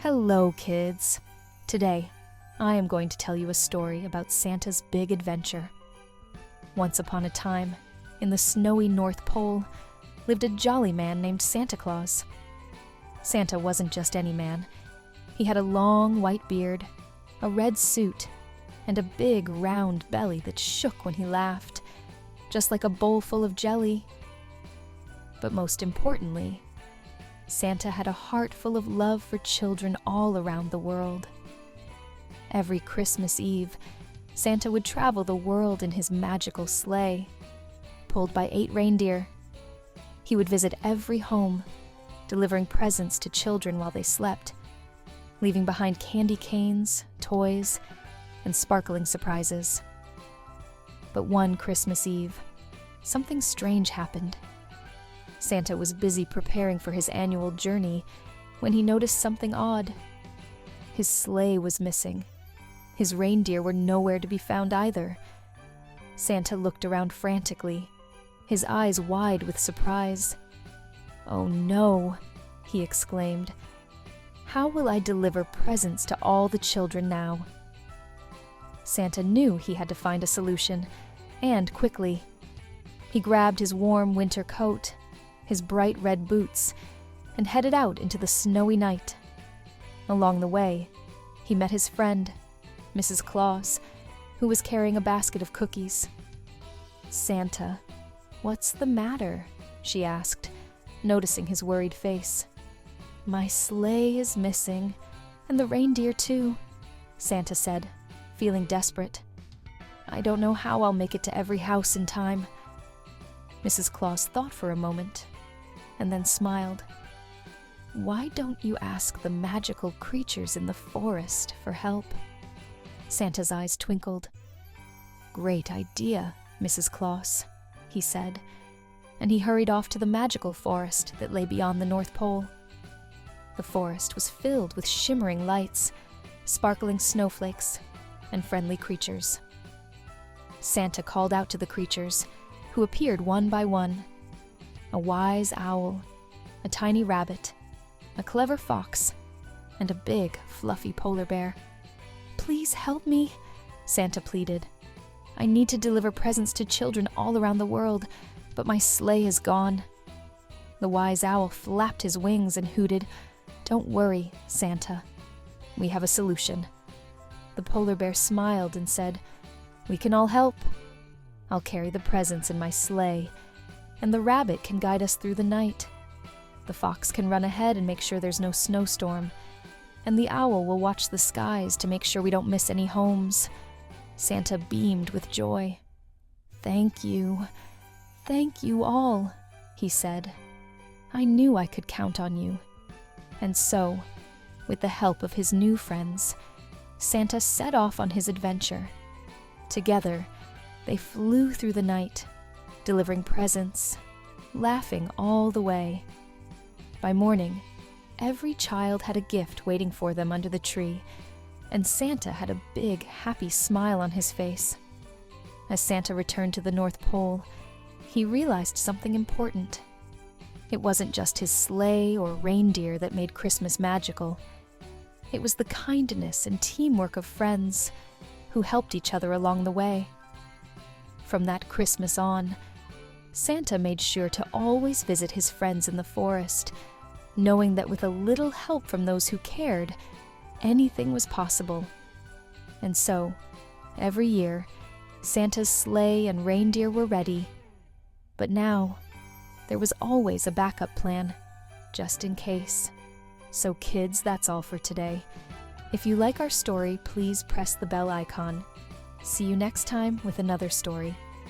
Hello, kids. Today, I am going to tell you a story about Santa's big adventure. Once upon a time, in the snowy North Pole, lived a jolly man named Santa Claus. Santa wasn't just any man. He had a long white beard, a red suit, and a big round belly that shook when he laughed, just like a bowl full of jelly. But most importantly, Santa had a heart full of love for children all around the world. Every Christmas Eve, Santa would travel the world in his magical sleigh, pulled by 8 reindeer. He would visit every home, delivering presents to children while they slept, leaving behind candy canes, toys, and sparkling surprises. But one Christmas Eve, something strange happened. Santa was busy preparing for his annual journey when he noticed something odd. His sleigh was missing. His reindeer were nowhere to be found either. Santa looked around frantically, his eyes wide with surprise. "Oh no," he exclaimed. "How will I deliver presents to all the children now?" Santa knew he had to find a solution, and quickly. He grabbed his warm winter coat, his bright red boots, and headed out into the snowy night. Along the way, he met his friend, Mrs. Claus, who was carrying a basket of cookies. "Santa, what's the matter?" she asked, noticing his worried face. "My sleigh is missing, and the reindeer too," Santa said, feeling desperate. "I don't know how I'll make it to every house in time." Mrs. Claus thought for a moment, and then smiled. "Why don't you ask the magical creatures in the forest for help?" Santa's eyes twinkled. "Great idea, Mrs. Claus," he said, and he hurried off to the magical forest that lay beyond the North Pole. The forest was filled with shimmering lights, sparkling snowflakes, and friendly creatures. Santa called out to the creatures, who appeared one by one. A wise owl, a tiny rabbit, a clever fox, and a big, fluffy polar bear. "Please help me," Santa pleaded. "I need to deliver presents to children all around the world, but my sleigh is gone." The wise owl flapped his wings and hooted, "Don't worry, Santa. We have a solution." The polar bear smiled and said, "We can all help. I'll carry the presents in my sleigh, and the rabbit can guide us through the night. The fox can run ahead and make sure there's no snowstorm, and the owl will watch the skies to make sure we don't miss any homes." Santa beamed with joy. Thank you all," he said. "I knew I could count on you." And so, with the help of his new friends, Santa set off on his adventure. Together, they flew through the night, delivering presents, laughing all the way. By morning, every child had a gift waiting for them under the tree, and Santa had a big, happy smile on his face. As Santa returned to the North Pole, he realized something important. It wasn't just his sleigh or reindeer that made Christmas magical. It was the kindness and teamwork of friends who helped each other along the way. From that Christmas on, Santa made sure to always visit his friends in the forest, knowing that with a little help from those who cared, anything was possible. And so, every year, Santa's sleigh and reindeer were ready. But now, there was always a backup plan, just in case. So kids, that's all for today. If you like our story, please press the bell icon. See you next time with another story.